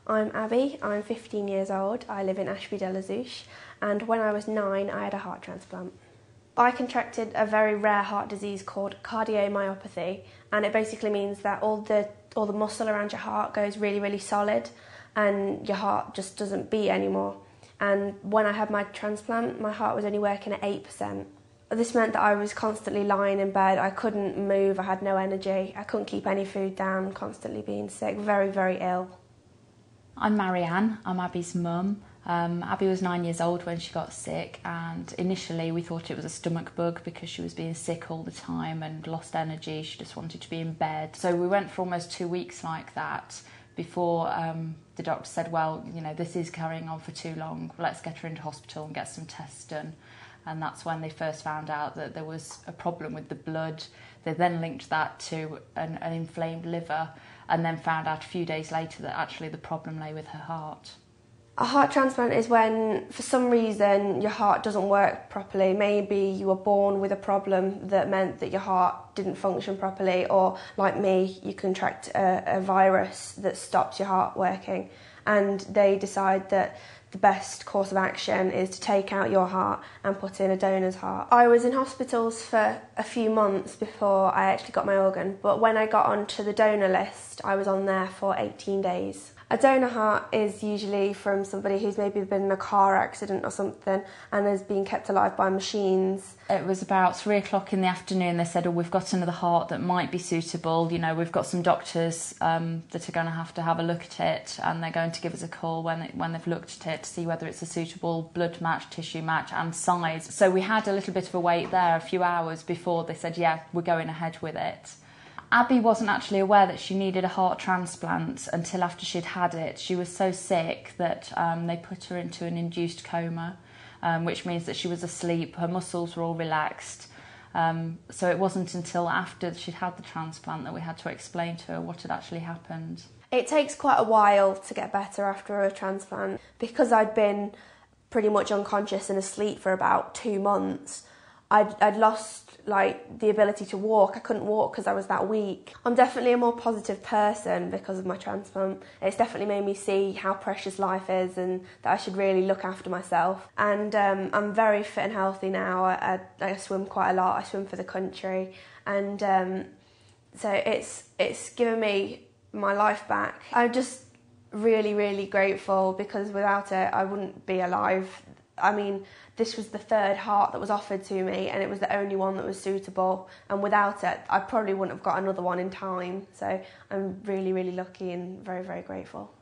I'm Abby, I'm 15 years old, I live in Ashby-de-la-Zouch, and when I was 9 I had a heart transplant. I contracted a very rare heart disease called cardiomyopathy, and it basically means that all the muscle around your heart goes really, really solid and your heart just doesn't beat anymore. And when I had my transplant, my heart was only working at 8%. This meant that I was constantly lying in bed, I couldn't move, I had no energy, I couldn't keep any food down, constantly being sick, very, very ill. I'm Marianne, I'm Abby's mum. Abby was 9 years old when she got sick, and initially we thought it was a stomach bug because she was being sick all the time and lost energy, she just wanted to be in bed. So we went for almost 2 weeks like that before the doctor said, well, you know, this is carrying on for too long, let's get her into hospital and get some tests done. And that's when they first found out that there was a problem with the blood. They then linked that to an inflamed liver, and then found out a few days later that actually the problem lay with her heart. A heart transplant is when, for some reason, your heart doesn't work properly. Maybe you were born with a problem that meant that your heart didn't function properly, or like me, you contract a virus that stops your heart working, and they decide that the best course of action is to take out your heart and put in a donor's heart. I was in hospitals for a few months before I actually got my organ, but when I got onto the donor list, I was on there for 18 days. A donor heart is usually from somebody who's maybe been in a car accident or something and has been kept alive by machines. It was about 3 o'clock in the afternoon. They said, oh, we've got another heart that might be suitable. You know, we've got some doctors that are going to have a look at it, and they're going to give us a call when they've looked at it to see whether it's a suitable blood match, tissue match and size. So we had a little bit of a wait there, a few hours before they said, yeah, we're going ahead with it. Abby wasn't actually aware that she needed a heart transplant until after she'd had it. She was so sick that they put her into an induced coma, which means that she was asleep, her muscles were all relaxed. So it wasn't until after she'd had the transplant that we had to explain to her what had actually happened. It takes quite a while to get better after a transplant. Because I'd been pretty much unconscious and asleep for about 2 months, I'd lost the ability to walk. I couldn't walk because I was that weak. I'm definitely a more positive person because of my transplant. It's definitely made me see how precious life is and that I should really look after myself. And I'm very fit and healthy now. I swim quite a lot. I swim for the country, and so it's given me my life back. I'm just really, really grateful, because without it I wouldn't be alive. I mean, this was the 3rd heart that was offered to me, and it was the only one that was suitable, and without it I probably wouldn't have got another one in time. So I'm really, really lucky and very, very grateful.